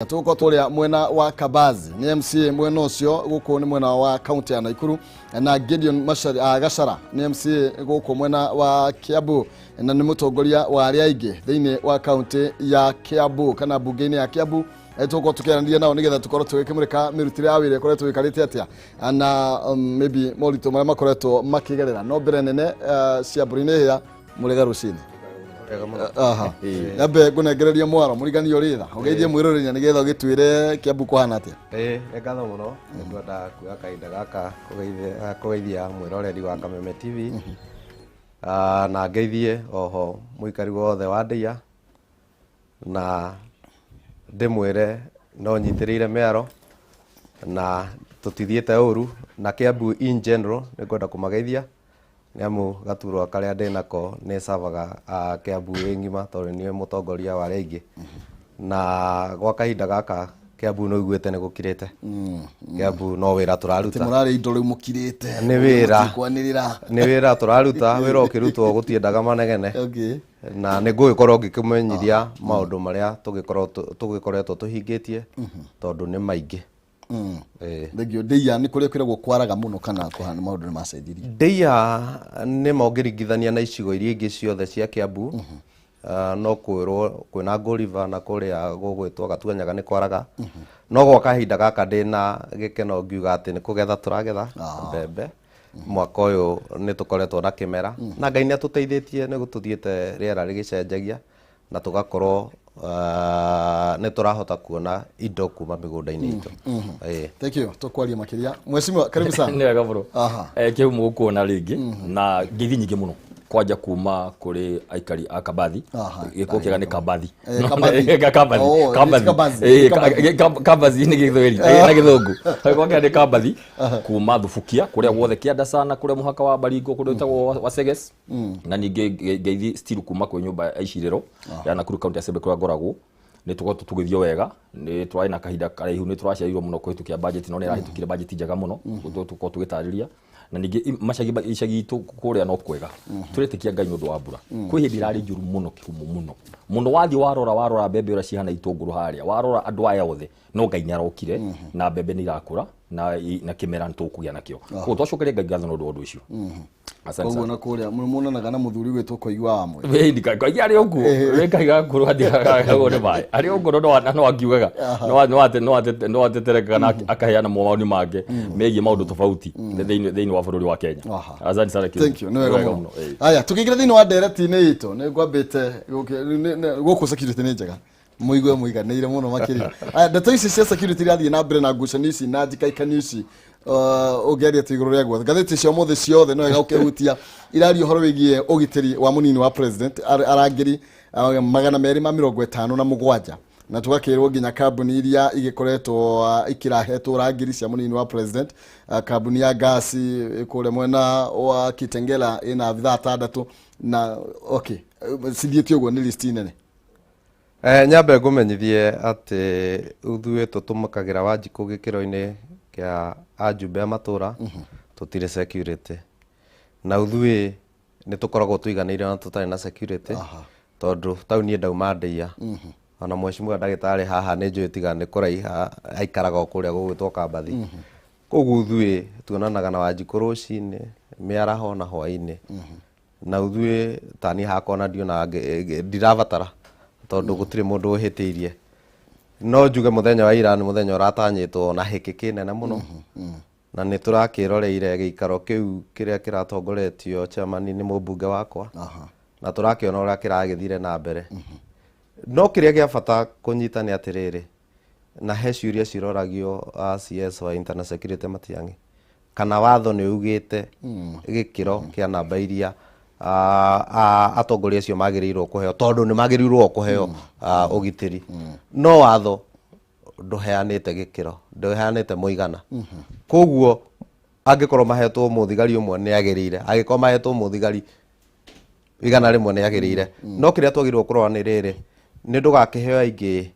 Tuko tulia mwena wa Kabazi ni MCA mwena ucio guku ni mwena wa county ya Naikuru na Gideon Gachara ni MCA guku mwena wa Kiambu na ni mutongoria wa aria aingi thiini wa county ya Kiambu kana bunge-ini ya Kiambu. Tuko tukiaranĩria nao nigetha tukorwo tugikimurika mirutire ya wira ikoretwo wikarite atia na maybe morito maria makoretwo makigerera no mbere nene cia mburi-ini ya murega rucini. Aha. Nabe ngunegereria mwaro murigani ritha ugeithie mwirurinya nigetha ugitwire Kiambu kuhana atia. Ngatho muno ndwenda kuoya kahinda gaka kugeithia mwiroreri wa Kameme TV na ngeithie oho muikari wothe wa Ndeia na ndimwire no nyitiriire miaro na tutithiete uru na Kiambu in general ningwenda kumageithia niamu gaturwa karia ndinako ni savaga Kiambu ngima tondu ni mutongoria wa reingi na gwa kahinda gaka Kiambu no igwete ni gukirite Kiambu no wira turaruta timurari indo riu mukirite ni wira turaruta wira ukirutwo gutiendaga manegene na ni ngugikorwo ngikimenyithia maundu maria tugikoretwo tuhingitie tondu ni maingi. Thegio Ndeia ni kuria kwiragwo kwaraga muno kana kuhana maundu ni macenjirie. Ndeia ni mongiringithania na icigo iria ingi ciothe cia Kiambu no kwirwo kwina Nguriva na kuria gugwitwo Gatuanyaga ni kwaraga no gwa kahinda gaka ndina gikeno ngiuga ati ni kugetha turagetha mbembe mwaka uyu ni tukoretwo na kimera na Ngai ni atuteithĩtie ni gututhiete riera rigicenjagia na tugakorwo ni turahota kuona indo kuma migunda-ini itu. Thank you. Tukwaria makiria mheshimiwa karibu sana. Ni wega bro. Kiumu kuona ringi na ngithi nyingi muno kwaja kuma kuri aikari a Kabathi giko kiega ni Kabathi Kabathi ni githweri na githungu kwa ni Kabathi kuma Thubukia kuria guothe kianda sana kuria muhaka wa Baringo kuria tagwo wa Seges na ningi ngeithi still kuma kwe nyumba ya Iciriro ya Nakuru County Assembly kuria ngoragwo ni tugoto tugithio wega ni twai na kahinda karaihu ni turaciarirwo muno kuhitukia budget no ni rahitukire budget njega muno tuko tugitariria na ningi macagi icagi itu kuria no kwega turetikia Ngai nundu wa mbura kwi hindi rari njuru muno kirumu muno wathi warora mbembe ura cihana itunguru haria warora andu aya othe no Ngai ni arokire na mbembe ni irakura na kimera ntukugia nakio ko twacokeria Ngai ngatho nundu undu ucio. Asante sana. Kuria munanaga na muthuri gwitwo koigwa amwe we ndika kwa ari ogu reka igakuru hathigagone bai ari ogu no angiugaga no atetereka na akaheana maoni make megie maundu tofauti thiini wa bururi wa Kenya. Asante sana. Thank you. No muno. Aya tukigira thiini wa ndereti-ini itu ni ngwambite guku security ni njega muigwe muiganire muno makiria. Aya ndeto ici cia security rathie na mbere na ngucanio ici na njikaikani ici ugeria tiguru ria gwa gatheti cia mothe ciothe no ega ukihutia irario horo wigie ugitiri wa munini wa president arangiri 257 na tugakirwo nginya kambuni iria igikoretwo ikirahetwo rangiri cia munini wa president kambuni ya gasi ikure mwena wa Kitengela ina vitha 6 na okay sithieti uguo ni list nene. Nyambe ngumenyithie ati uthuĩ tũtũmĩkagĩra Wanjikũ gĩkĩro-inĩ kĩa ajumbe a matura tutire security na uthuĩ nĩ tũkoragwo tũiganĩire na tũtarĩ na security tondu tau niĩ ndauma Ndeia ona mheshimiwa ndagĩtarĩ haha nĩ njũĩ tiga nĩ kũraiha aikaraga kũrĩa gũgwĩtwo Kabathi koguo uthuĩ tuonanaga na Wanjikũ rũcinĩ mĩaraho na hwaĩ-inĩ na uthuĩ tani hakona ndiona ndirabatara tondu gutire mundu uhitiirie no njuge muthenya wa ira ni muthenya uratanyitwo na hiki kinene muno na ni turakiroreire giikaro kiu kiria kiratongoretio chairman ni mubunge wakwa na turakiona uria kiragithire na mbere no kiria gia bata kunyita ni atiriri na he ciuria ciroragio CS wa Internal Security Matiang'i kana watho ni ugite gikiro kia namba iria atongoria acio magirirwo kuheo tondu ni magirirwo kuheo ugitiri no watho nduheanite gikiro nduheanite muigana koguo angikorwo mahetwo muthigari umwe ni agirire agikorwo mahetwo muthigari igana rimwe ni agirire no kiria twagirirwo kurora ni riri ni ndugakiheo aingi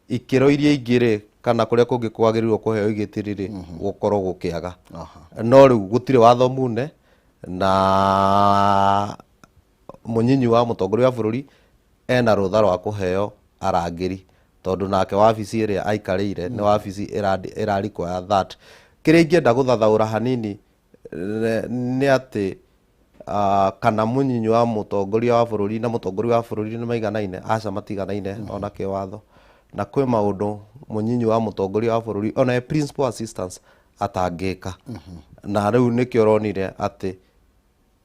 ikiro iria ingiri kana kuria kungi kwagirirwo kuheo igitiri gukorwo gukiaga no riu gutire watho mune na munyinyi wa mutongoria wa bururi ena rutha rwa kuheo arangiri tondu nake wabici iria aikarire ni wabici irarequire that. Kiria ingienda guthathaura hanini ni ati kana munyinyi wa mutongoria wa bururi na mutongoria wa bururi ni maiganaine, aca matiganaine ona ke watho, na kwi maundu munyinyi wa mutongoria wa bururi ona principal assistance atangika. Na riu nikio ronire ati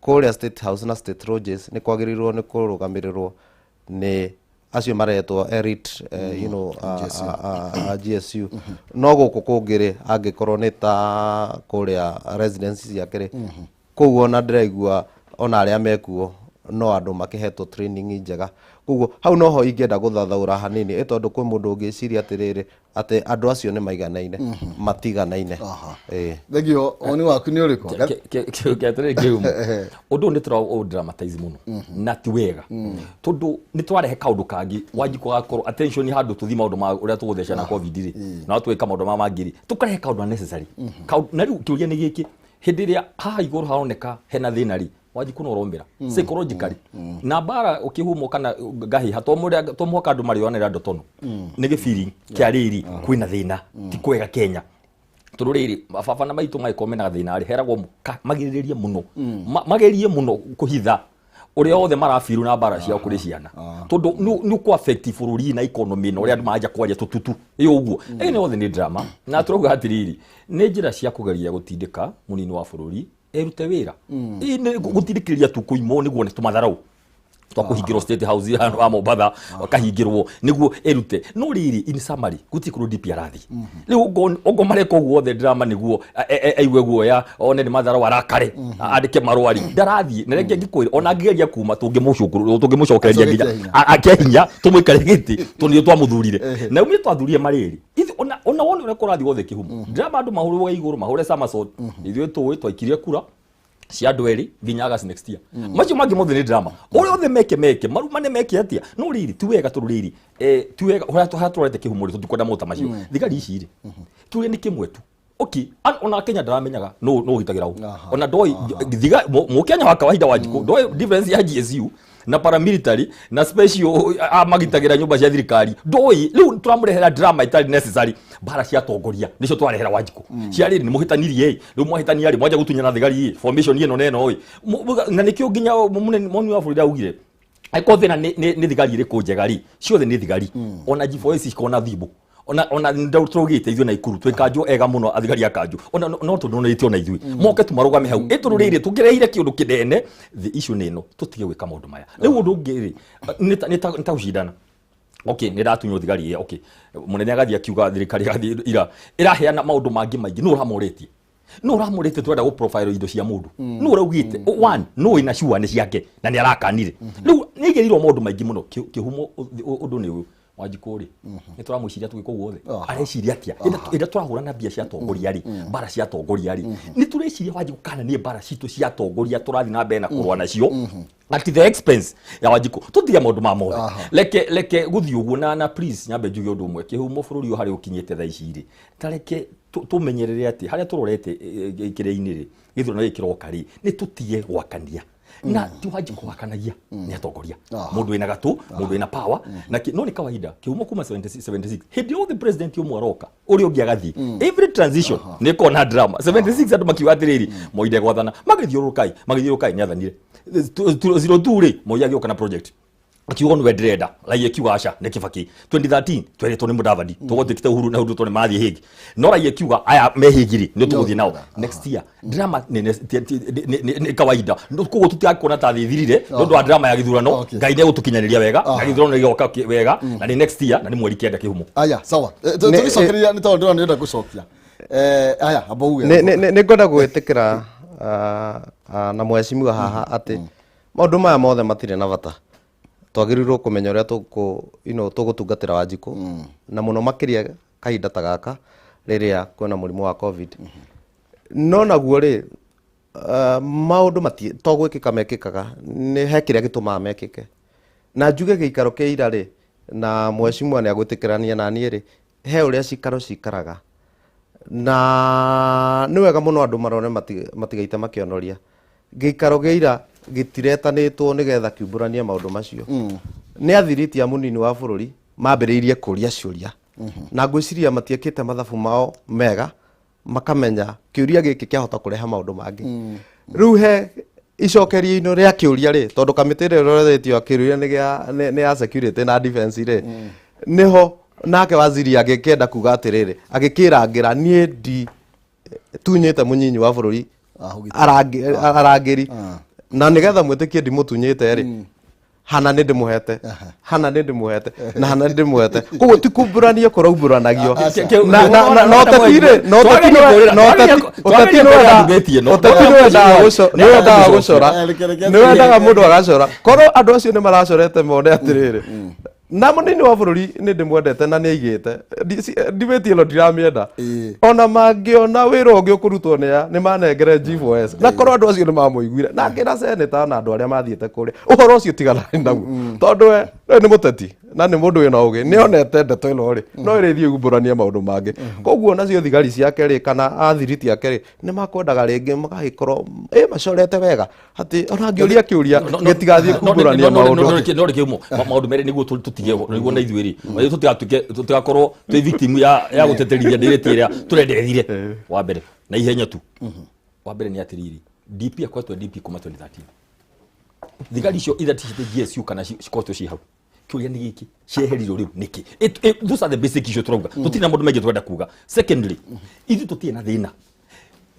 kuria State House na State Lodges ni kwagirirwo ni kurugamirirwo ni acio maretwo elite GSU. No guku kungiri angikorwo ni ta kuria residences ciakire koguo ona ndiraigua ona aria mekuo no andu makihetwo training njega. Koguo hau noho ingienda guthathaura hanini tondu kwi mundu ungiciria atiriri ati andu acio ni maiganaine matiganaine. Thegio oni waku ni uriku kiatire kiumu undu ni tura dramatize muno na ti wega tondu ni twarehe kaundu kangi Wanjiku gakorwo attention handu tuthi maundu ma uria tugutheca na covid ri na twika maundu ma mangiri tukarehe kaundu necessary na riu kiuria ni giki hindi ria haha iguru haroneka hena thina ri Wanjiku no rombera psychologically na bara ukihumo kana gahi tomo kandu mari yonera ndo tono ni gifiri kia riri kwina thina ti kwega Kenya tondu riri baba maitu maikomena thina ari heragwo magiririe muno magerie muno kuhitha uria othe marafiru na bara cia kuri ciana tondu ni ku affect bururi na economy no uria andu maja kwaria tututu iyo uguo ni othe ni drama na turuga hatiriri ni njira cia kugeria gutindika munini wa bururi erute wira ni gutindikiriria tu kuimo niguo ni tumatharau twakuhingirwo State House handu wa Mombasa wakahingirwo niguo erute no riri in summary gutikuru DPRathi riu ogo mareko guothe drama niguo aigwe guoya one ni matharau arakare andike marwari ndarathi na reke ngikwira ona ngigeria kuma tungimucokereria nginya akehinya tumwikare giti tunio twamuthurire na umie twathurie mariri ona wone ure kurathi wothe kihumu drama andu mahurwo iguru mahure Samason ithuĩ tuwe twaikirie kura cia andu eri nginya August next year macio mangi mothe ni drama uri othe meke marumane meke atia no riri ti wega tururiri ti wega ura turete kihumuri tukwenda mota macio thigari ici ri tuwe ni kimwe tu okay ona Kenya ndaramenyaga no gitagira ona ndoi thiga mu Kenya wa kawaida Wanjiku ndoi difference ya GSU na paramilitary na special magitagira nyumba cia thirikari ndoi riu turamurehera drama itari necessary bara cia tongoria nicio twarehera Wanjiku cia riri ni muhitanirie riu muhitania ri mwanja gutunyana thigari formation yeno neno na nikio nginya moni wa burida ugire aiko thina ni thigari iri kunjegari ciothe ni thigari ona G4S ikona thibu ona ndautrogite ithu na ikuru twikanjo ega muno athigari akanjo ona no tunonetio na ithui moke tumarugame hau itururire tukireire kiundu kidene the issue neno tutige gwika maundu maya riu undu ngiri ni ta ushindana okay ni ratunywo thigari okay munene agathi akiuga thirikari gathi iraheana maundu mangi maingi no ramoretie no ramurete twenda go profile indo cia mundu no raugite one no ina sure ni ciake na ni arakanire riu ni gerirwo maundu maingi muno kihumo undu ni uyu Wanjiku ri ni turamwiciria tugiko guothe areciria atia ida turahura na bia cia tongoria ri bara cia tongoria ri ni tureciria Wanjiku kana ni bara citu cia tongoria turathi na mbere na kurwa nacio at the expense ya Wanjiku tutige maundu ma mothe leke guthi uguo na please nyambe njuge undu umwe kihumo bururi hari ukinyete tha ici ri tareke tumenyerere ati haria turorete ikire-ini ri githurano gikiroka ri ni tutige gwakania na ti Wanjiku wakanagia ni atongoria mundu ina gatu mundu ina power na no ni kawaida kihumo kuma 76 hindi all the president yomu aroka uri ungi agathi every transition ni kona drama 76 andu makiwa atiriri moide gwathana magithiurukai ni athanire 02 ri moya gioka na project akiuga no ndrenda raia kiuga aca ne Kibaki 2013 tweretwo ni Mudavadi tugothikite Uhuru na Uhuru tone mathi higi no raia kiuga aya mehigiri ni tuguthi nao next year drama ni kawaida kugo tutiakona ta thithirire ndu wa drama ya githurano ngai ne gutukinyaniria wega na githurano ni gioka wega na ni next year na ni mweri kenda kihumo aya sawa tugicokeria ni tondu ndenda gucokia aya abauge ni ngoda gwetikira na mweshimiwa haha ati maundu maya mothe matire na bata twagirirwo kumenya uria tugutungatira Wanjiku na muno makiria kahinda ta gaka riria kwena murimu wa covid no naguo ri maundu mati togwikika mekikaga ni hekiria gituma mekike na njuge giikaro kia ira ri na mweshimwa ni agwitikirania na nie ri he uria cikaro cikaraga na ni wega muno andu marone matigaite makionoria giikaro gia ira gitiretanitwo nigetha kiumburania maundu macio ni athiriti ya munini wa bururi mambĩrĩirie kũria ciũria na ngwĩciria matiekĩte mathabu mao mega makamenya kĩũria gĩkĩ kĩahota kũrehe maũndũ mangĩ rĩu he icokerio-inĩ rĩa kĩũria rĩ tondũ kamĩtĩ ĩrĩa ĩroretio kĩũria nĩ ya security na defense rĩ nĩho nake waziri agĩkenda kuga atĩrĩrĩ agĩkĩrangĩra niĩ ndi tunyĩte mũnyinyi wa bũrũri arangĩri na nĩgetha mwĩtĩkie ndimũtunyĩte rĩ hana nĩ ndĩmũhete na hana nĩ ndĩmũhete koguo ti kumbũrania kũraumburanagio na ũteti nĩwendaga mũndũ agacora korwo andũ acio nĩ maracorete mone atĩrĩrĩ na mũnini wa bũrũri nĩ ndĩmwendete na nĩ aigĩte ndibĩti ĩno ndiramĩenda ona mangĩona wĩra ũngĩ ũkũrutwo nĩ manengere G4S na korwo andũ acio nĩ mamũiguire na ngĩra seneta na andũ arĩa mathiĩte kũrĩa ũhoro ũcio tiganai naguo tondũ we nĩ mũteti na nĩ mũndũ wĩna ũgĩ nĩ onete ndeto ĩno rĩ no ĩrĩthiĩ gumbũrania maũndũ mangĩ koguo nacio thigari ciake rĩ kana athiriti ake rĩ nĩ makwendaga rĩngĩ magagĩkorwo macorete wega atĩ ona angĩũria kĩũria gĩtigathiĩ kumbũrania maũndũ maũndũ merĩ nĩguo nĩguo na ithuĩ rĩ tũtigakorwo twĩ victim ya gũteterithia ndĩrĩti ĩrĩa tũrendethire wa mbere na ihenya tu wa mbere nĩ atĩrĩrĩ DP akoretwo DP kuma 2013 thigari icio ithatũ cite GSU kana cikoretwo ciĩ hau kĩũria nĩ gĩkĩ cieherirwo rĩu nĩkĩ those are the basic issues turauga tũtirĩ na maũndũ maingĩ twenda kuga secondly ithuĩ tũtirĩ na thĩna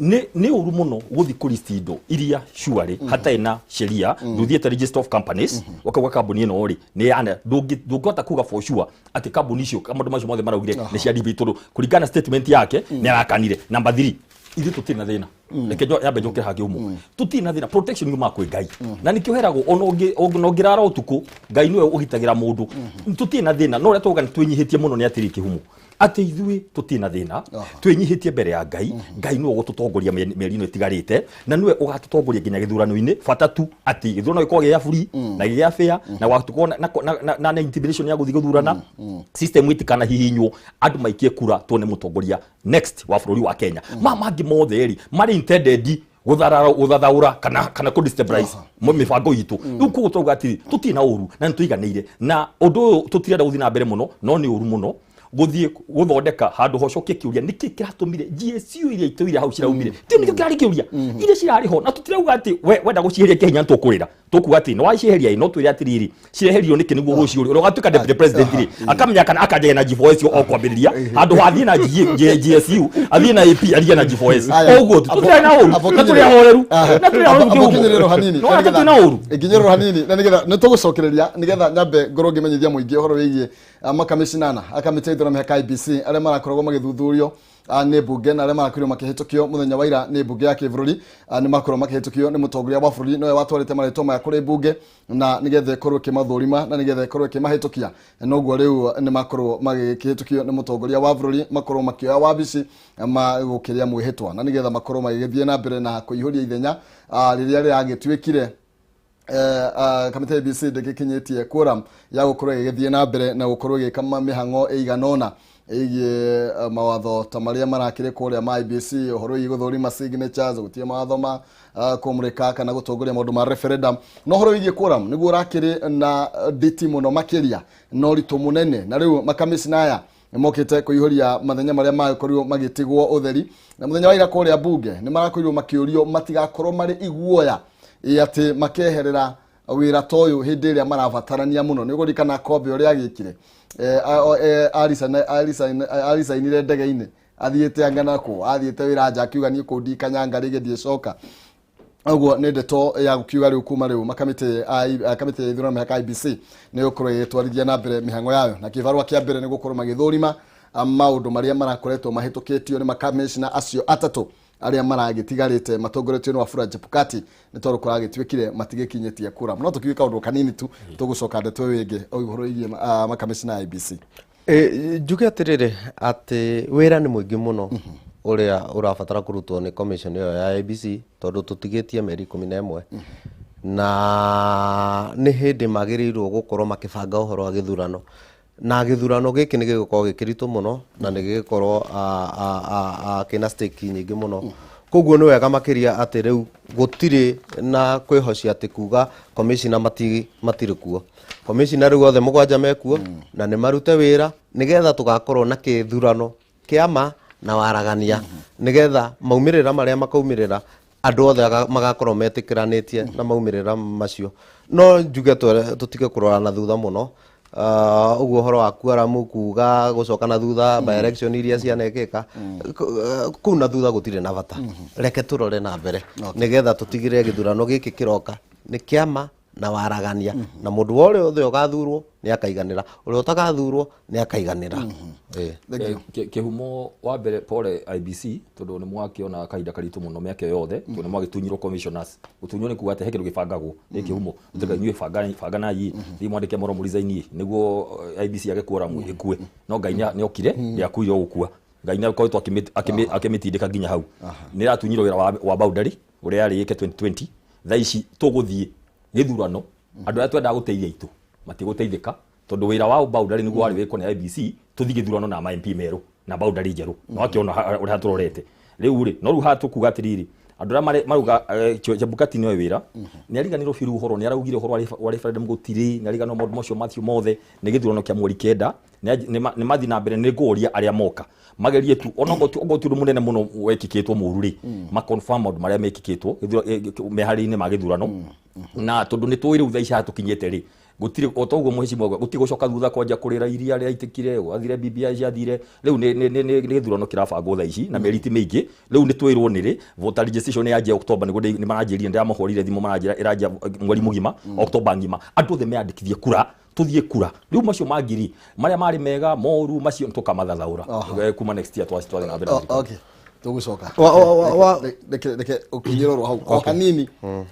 nĩ ũru mũno gũthi kũristi indo iria sure hatarĩ na sheria ndũthiĩte register of companies wakauga kambuni ĩno rĩ nĩ yana ndũngĩhota kuga for sure atĩ kambuni icio maũndũ macio mothe maraugire nĩ cia DP tondũ kũringana statement yake nĩ arakanire number 3 ithuĩ tũtirĩ na thĩna reke yambe njoke hangĩ ũmwe tũtirĩ na thĩna protection yuma kwĩ Ngai na nĩkĩo heragwo ona ũngĩrara ũtukũ Ngai nĩwe ũgitagĩra mũndũ tũtirĩ na thĩna no ũrĩa tũuga nĩ twĩnyihĩtie mũno nĩ atĩrĩ kĩhumo atĩ ithuĩ tũtirĩ na thĩna twĩnyihĩtie mbere ya Ngai nĩwe ũgũtũtongoria mĩeri ĩno ĩtigarĩte na nĩwe ũgatũtongoria nginya gĩthurano-inĩ bata tu atĩ gĩthurano gĩkorwo gĩa buri na gĩa fair na gũkorwo na intimidation ya gũthiĩ gũthurana system itikana hihinywo andũ maikie kura tuone mũtongoria next wa bũrũri wa Kenya mangĩ mothe rĩ marĩ intended gũthathaũra kana kũdestabilize mĩbango itũ rĩu koguo tũrauga atĩrĩ tũtirĩ na ũru na nĩtũiganĩire na ũndũ ũyũ tũtirenda gũthiĩ na mbere mũno no nĩ ũru mũno gũthiĩ gũthondeka handũ hocokie kĩũria nĩkĩ kĩratũmire GSU iria itũire hau ciraumire ti nĩkĩo kĩrarĩ kĩũria iria cirarĩ ho na tũtirauga atĩ wenda gũcieheria kĩhinya tũkũrĩra tũkuga atĩ no wacieheria no twĩre atĩrĩrĩ cireherio nĩkĩ nĩguo gũciũria ũrĩa ũgatuĩka deputy president rĩ akamenya kana akanjega na G4S o kwambĩrĩria handũ hathiĩ na GSU athiĩ na AP athiĩ na G4S ũguo tũtirĩ na ũru na tũrĩ ahoreru na tũrĩ ahoreru kĩnyĩrĩro hanini no tũtirĩ na ũru kĩnyĩrĩro hanini na nĩgetha nĩtũgũcokereria nĩgetha nyambe ngorwo ngĩmenyithia mũingĩ ũhoro wĩgiĩ makamĩcinana akamĩte ithurano ya IEBC arĩa marakoragwo magĩthuthurio nĩ mbunge na arĩa marakorirwo makĩhĩtũkio mũthenya wa ira nĩ mbunge ya kĩbũrũri nĩ makorwo makĩhĩtũkio nĩ mũtongoria wa bũrũri nowe watwarĩte marĩtwa maya kũrĩ mbunge na nĩgetha ĩkorwo ĩkĩmathũrima na nĩgetha ĩkorwo ĩkĩmahĩtũkia noguo rĩu nĩ makorwo magĩkĩhĩtũkio nĩ mũtongoria wa bũrũri makorwo makĩoya wabici gũkĩrĩa mwĩhĩtwa na nĩgetha makorwo magĩgĩthiĩ na mbere na kũihũria ithenya rĩrĩa rĩagĩtuĩkire kamĩtĩ ya IEBC ndĩgĩkinyĩtie quorum ya gũkorwo ĩgĩthiĩ na mbere na gũkorwo ĩgĩka mĩhang'o ĩiganona ĩgiĩ mawatho ta marĩa marakĩrĩ kũrĩa ma IEBC ũhoro wĩgiĩ gũthũrima signatures gũtirĩ mawatho ma kũmũrĩka kana gũtongoria maũndũ ma referendum no ũhoro wĩgiĩ quorum nĩguo ũrakĩrĩ na nditi mũno makĩria na ũritũ mũnene na rĩu makamĩcina aya mokĩte kũihũria mathenya marĩa magĩkorirwo magĩtigwo ũtheri na mũthenya wa ira kũrĩa bunge nĩ marakorirwo makĩũrio matigakorwo marĩ iguoya atĩ makeherera wĩra ta ũyũ hĩndĩ ĩrĩa marabatarania mũno nĩ gũrikana Kobe ũrĩa agĩkire aricainire ndege-inĩ athiĩte anganakũ athiĩte wĩra nja akiuga niĩ kũu ndikanyanga rĩngĩ ndiĩcoka ũguo nĩ ndeto ya gũkiuga rĩu kuma rĩu kamĩtĩ ya ithurano ya IEBC nĩ gũkorwo ĩgĩtwarithia na mbere mĩhang'o yayo na kĩbarũa kĩa mbere nĩ gũkorwo magĩthũrima maũndũ marĩa marakoretwo mahĩtũkĩtio nĩ makamĩcina acio atatũ arĩa maragĩtigarĩte matongoretio nĩ Wafula Chebukati nĩ tondũ kũragĩtuĩkire matigĩkinyĩtie kura no tũkiuga kaũndũ kanini tu tũgũcoka ndeto ĩyo ĩngĩ ũhoro wĩgiĩ makamĩcina ya IEBC njuge atĩrĩrĩ atĩ wĩra nĩ mũingĩ mũno ũrĩa ũrabatara kũrutwo nĩ commission ĩyo ya IEBC tondũ tũtigĩtie mĩeri 11 na nĩ hĩndĩ magĩrĩirwo gũkorwo makĩbanga ũhoro wa gĩthurano na gĩthurano gĩkĩ nĩ gĩgũkorwo gĩkĩritũ mũno na nĩ gĩgũkorwo kĩna stake nyingĩ mũno koguo nĩ wega makĩria atĩ rĩu gũtirĩ na kwĩhocia atĩ kuga commissioner matirĩ kuo. Commissioner rĩu othe mũgwanja mekuo na nĩ marute wĩra nĩgetha tũgakorwo na kĩthurano kĩama na waragania nĩgetha maumĩrĩra marĩa makaumĩrĩra andũ othe magakorwo metĩkĩranĩtie na maumĩrĩra macio. No njuge tũtige kũrora na thutha mũno. Ũguo horo wa Kwaramu kuga gũcoka na thutha by election iria cianekĩka kũu na thutha gũtirĩ na bata. Reke tũrore na mbere nĩgetha tũtigĩrĩre gĩthurano gĩkĩ kĩroka nĩ kĩama na waragania na mũndũ wothe ũgathurwo nĩ akaiganĩra, ũrĩa ũtagathurwo nĩ akaiganĩra. Kĩhumo wa mbere pole IBC tondũ nĩ mwakiona kahinda karitũ mũno mĩaka yothe tondũ nĩ mwagĩtunyirwo commissioners. Gũtunywo nĩ kuga atĩ he kĩndũ gĩbangagwo nĩ kĩhumo tũtega inyuĩ bangana yi thĩ mwandĩke Moro Mulizaini nĩguo IBC yage Kwaramu ĩkue. No Ngai nĩ okire nĩ akuire gũkua. Ngai nĩ akoretwo akĩmĩtindĩka nginya hau. Nĩ ratunyirwo wĩra wa boundary ũrĩa yarĩ yake 2020. Thaa ici tũgũthiĩ gĩthurano andũ arĩa twendaga gũteithia itũ matigũteithĩka tondũ wĩra wa boundary nĩguo warĩ wĩkwo nĩ IBC tũthiĩ gĩthurano na MP merũ na boundary njerũ. No akĩona ũrĩa tũrorete rĩu rĩ no rĩu hatukuga atĩrĩrĩ andũ arĩa maruga Chebukati nĩwe wĩra nĩ ariganĩrwo biũ ũhoro nĩ araugire ũhoro wa referendum gũtirĩ nĩ ariganĩrwo maũndũ macio Matthew mothe nĩ gĩthurano kĩa mweri 9 nĩ mathi na mbere nĩ ngũria arĩa moka magerie tu onogo tu munene muno wekikĩtwo mũru rĩ ma confirm maũndũ marĩa mekikĩtwo meharĩinĩ ma gĩthurano na tondũ nĩ tũĩ rĩu thaa ici hatukinyĩte rĩ gũtirĩ otoguo mũhecimu gũtirĩ gũcoka thutha kwanja kũrĩra iria rĩa itikire athire BBI ciathire rĩu nĩ gĩthurano kĩrabangwo thaa ici na mĩriti mĩingĩ rĩu nĩ twĩrwo nĩ rĩ voter registration yanjia October nĩ maranjĩrire ndĩramahorire thimũ maranjĩra ĩranjia mweri mũgima October ngima andũ othe meandĩkithie kura tuthie kura rĩu macio mangiri marĩa marĩ mega moru macio tukamathathaũra kuma next year twathiĩ na mbere. Okay tugucoka deke ukinyirwo hau o hanini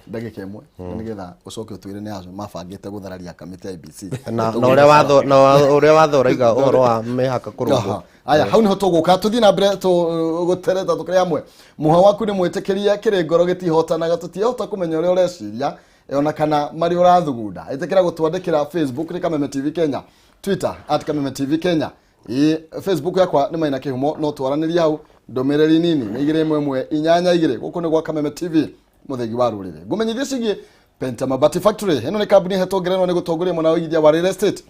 ndagĩka ĩmwe nĩgetha ucoke ũtwĩre nĩ acio mabangĩte gũthararia kamĩtĩ IBC na ũrĩa wathoreiga ũhoro wa mĩhaka kũrũngwo. Aya hau niho tũgũka tũthiĩ na mbere gũtereta tũkĩrĩ amwe muha waku nĩ mwĩtĩkĩrie kĩrĩ ngoro gĩtihotanaga tũtiahota kũmenya ũrĩa ũreciria ona kana marĩ ũrathugunda ĩtĩkĩra gũtwandĩkĩra Facebook nĩ Kameme TV Kenya, Twitter @Kameme TV Kenya, Facebook yakwa nĩ Maina Kĩhumo no twaranĩria hau ndomereri nini na 212 gũkũ nĩ gwa Kameme TV mũthegi wa rũrĩrĩ ngũmenyithie cigie Penta Mabati Factory ĩno nĩ kambuni hetwo ngerenwa nĩ gũtongoria mwena wa igithia wa real estate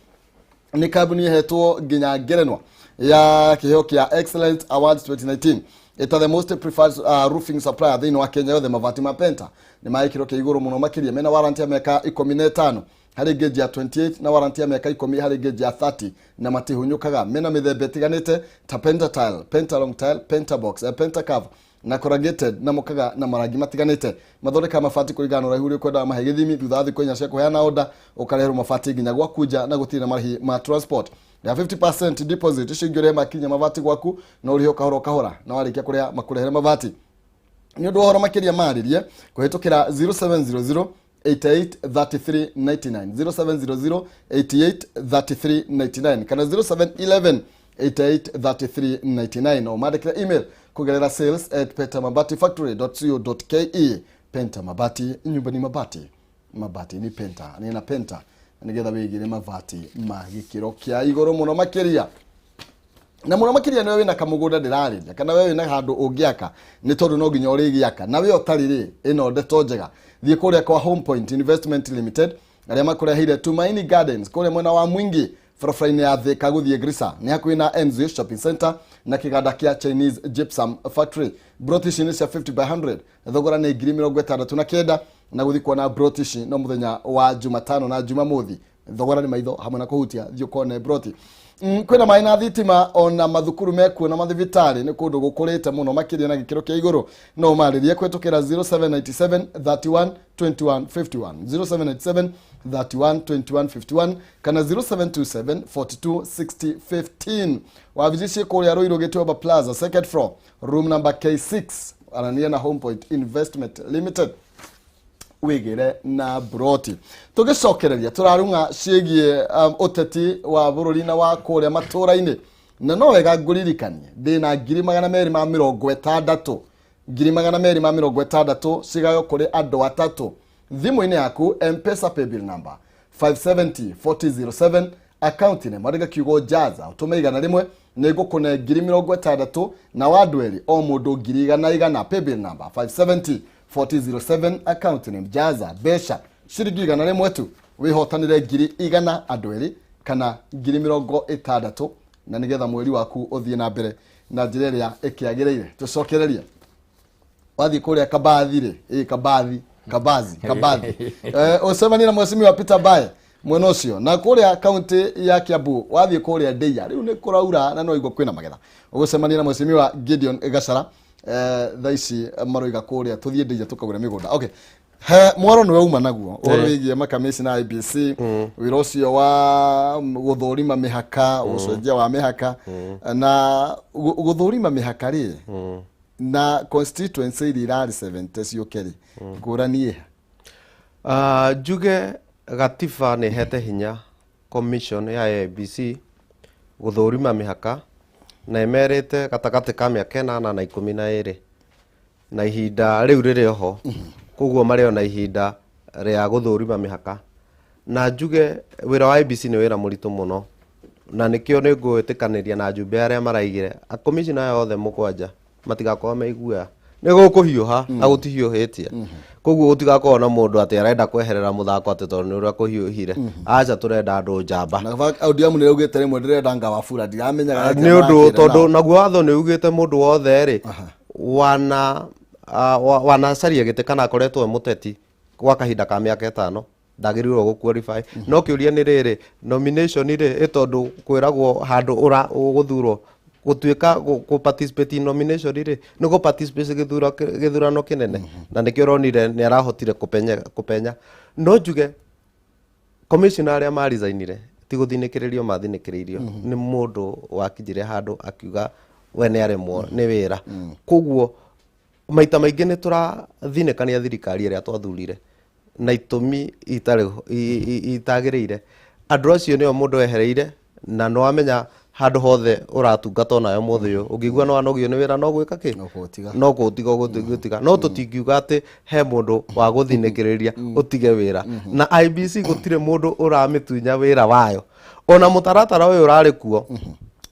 nĩ kambuni hetwo nginya ngerenwa ya kĩheo kĩa Excellence Awards 2019 It's the most preferred roofing supplier thĩinĩ wa Kenya yothe. Mabati ma Penta nĩ maĩkĩrwo kĩa igũrũ mũno makĩria mena warranty ya mĩaka 15 harĩ geji ya 28 na warranty ya mĩaka 10 harĩ geji ya 30 na matihunyũkaga mena mĩthemba ĩtiganĩte ta Penta Tile, Penta Long Tile, Penta Box, Penta Cover na corrugated na mokaga na marangi matiganĩte. Mathondeka mabati kũringana na ũraihu ũrĩa ũkwendaga mahe gĩthimi thutha wa thikũ 4 cia kũheana order ũkareherwo mabati nginya gwakunja na gũtirĩ na marĩhi ma transport ya 50% deposit icingĩre makinya mabati gwaku na ũrĩhe kahora na warĩkia kũrĩa makũrehere mabati. Nĩ ũndũ ũhoro makĩria marĩrie kũhĩtũkĩra 0700 883399 0700 883399 kana 0711 883399 no mandĩkĩra email kugerera sales@pentamabatifactory.co.ke. Penta Mabati, nyumba ni mabati, mabati ni Penta, ni na Penta nigetha wĩigĩre mabati ma gĩkĩro kĩa igũrũ mũno makĩria. Na mũno makĩria nĩ wewe na kamũgũnda ndĩrarĩria kana wewe na handũ ũngĩaka nĩ tondũ no nginya ũrĩgĩaka na we ũtarĩ rĩ ĩno ndeto njega thiĩ kũrĩa kwa Home Point Investment Limited arĩa makũreheire Tumaini Gardens kũrĩa mwena wa Mwingi barabara-inĩ ya Thika gũthiĩ Grisa nĩ hakuhĩ na Enzo Shopping Center na kĩganda kĩa Chinese Gypsum Factory. Brotish nĩ cia 50 by 100 thogora nĩ 69,000 na gũthiĩ kuona brotish no mũthenya wa Jumatano na Jumamothi thogora nĩ maitho hamwe na kũhutia thiĩ kuona broti. Kwĩna maĩ na thitima ona mathukuru mekuo na mathibitarĩ nĩ kũndũ gũkũrĩte mũno makĩria na gĩkĩro kĩa igũrũ no marĩrie kwĩtũkĩra 0797 31 21 51 0797 31 21 51 kana 0727 42 60 15 wavijicie kũrĩa Ruiru Gĩtuamba Plaza second floor room number K6 arania na Home Point Investment Limited wĩgĩre na broti. Tũgĩcokereria tũrarunga ciĩgiĩ ũteti wa bũrũri na wa kũrĩa matũra-inĩ na no wega ngũririkanie ndĩna 260 260 cigayo kũrĩ andũ atatũ thimũ-inĩ yaku M-Pesa paybill number 570 4007 account nĩ marĩga kiugo Jaza ũtũme igana rĩmwe nä ngå kå ne 60,000 na wandu eri o må ndå 100 paybill number 570-4007 account name Jaza Besha ciringi 100 tu wihotanire 100 andå eri kana 60,000 na nigetha mweri waku uthie na mbere na njira iria ikiagireire tucokererie wathi kuria kabathi kabazi ucemani na mwesimi wa Peter Bae mwena ucio na kuria kaunti ya Kiambu wathi kuria Ndeia riu ni kuraura na no igwo kwina magetha ugucemani na mwesimi wa Gideon Gacara thaici maroiga kuria tuthie Ndeia tukagura migunda okay mwaro nä wauma naguo å rå igie makamĩci na IBC wĩra ũcio wa gũthũrima mĩhaka ũcenjia wa mĩhaka na gũthũrima mĩhaka rĩ na constituency iria irarĩ 70 ciũke rĩ ngũrani njuge gatiba nĩ hete hinya commission ya IBC gũthũrima mĩhaka na ĩmerĩte gatagatĩ ka mĩaka 8 na 12 na ihinda rĩu rĩrĩ oho koguo marĩo na ihinda rĩa gũthũrima mĩhaka na njuge wĩra wa IBC nĩ wĩra mũritũ mũno na nĩkĩo nĩ ngwĩtĩkanĩria na njumbe arĩa maraigire akomishina yothe mũgwanja matigakorwo meiguoya nĩ gũkũhiũha na gũtihiũhĩtie koguo gũtigakorwo na mũndũ atĩ arenda kweherera mũthako atĩ tondũ nĩ ũrĩa kũhiũhire aca tũrenda andũ njamba na ODM nĩ augĩte rĩmwe ndĩrenda Ngawabura ndiramenyaga nĩ ũndũ tondũ naguo watho nĩ ugĩte mũndũ wothe rĩ wanacaria gĩtĩ kana akoretwo e mũteti gwa kahinda ka mĩaka 5 ndagĩrĩirwo gũqualify no kĩũria nĩ rĩrĩ nomination rĩ ĩtondũ kwĩragwo handũ gũthurwo gũtuĩka gũ-participate in nomination rĩ nĩ gũ-participate gĩthurano kĩnene na nĩkĩo ũronire nĩ arahotire kũpenya no njuge commissioner arĩa maresignire ti gũthinĩkĩrĩrio mathinĩkĩrĩirio nĩ mũndũ wakinyire handũ akiuga we nĩ aremwo nĩ wĩra koguo maita maingĩ nĩ tũrathinĩkania thirikari ĩrĩa twathurire na itũmi itagĩrĩire andũ acio nĩo mũndũ ehereire na no amenya handũ hothe ũratungata nayo mũthĩ ũyũ ũngĩigua no anogio nĩ wĩra no gwĩka kĩ no gũtiga no tũtingiuga atĩ he mũndũ wa gũthinĩkĩrĩria ũtige wĩra na IBC gũtirĩ mũndũ ũramĩtunya wĩra wayo ona mũtaratara ũyũ ũrarĩ kuo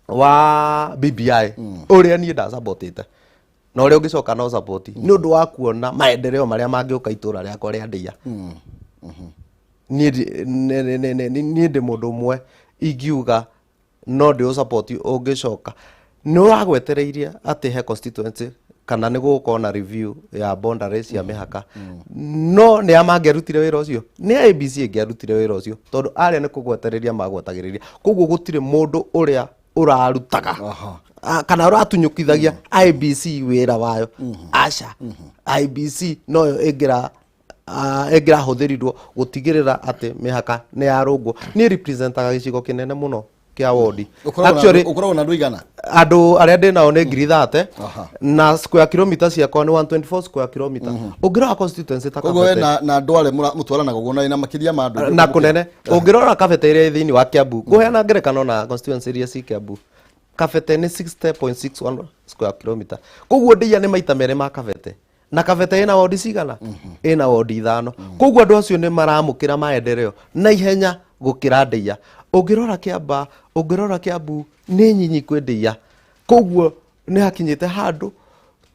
wa BBI ũrĩa niĩ ndasapotĩte na ũrĩa ũngĩcoka no support nĩ ũndũ wa kuona maendeleo marĩa mangĩũka itũra rĩakwa rĩa Ndeia niĩ ndĩ mũndũ ũmwe ingiuga no ndĩ support ũngĩcoka nĩ ũragwetereirie atĩ he constituency kana nĩ gũgũkorwo na review ya boundaries cia mĩhaka no nĩ amangĩarutire wĩra ũcio nĩ IBC ĩngĩarutire wĩra ũcio tondũ arĩa nĩ kũgwetereria magwetagĩrĩria koguo gũtirĩ mũndũ ũrĩa ũrarutaga kana ũratunyũkithagia IBC wĩra wayo aca IBC noyo ĩngĩrahũthĩrirwo gũtigĩrĩra atĩ mĩhaka nĩ yarũngwo nĩ representaga gĩcigo kĩnene mũno kia wodi actually ukoragwo na andũ igana andũ arĩa ndĩ nao nĩ 30 na square kilometer ciakwa nĩ 124 square kilometer ũngĩrora constituency ta Kabete na andũ arĩa mũtwaranaga ũguo na makĩria ma andũ na kũnene ũngĩrora Kabete ĩrĩa thĩinĩ wa Kiambu kũheana ngerekano na constituency iria ci Kiambu Kabete nĩ 60.61 square kilometer koguo Ndeia nĩ maita merĩ ma Kabete na Kabete ina wodi cigana ina wodi 5 koguo andũ acio nĩ maramũkĩra maendeleo na ihenya gũkĩra Ndeia ũngĩrora Kiamba ũngĩrora Kiambu nĩ nyinyi kwĩ Ndeia koguo nĩ hakinyĩte handũ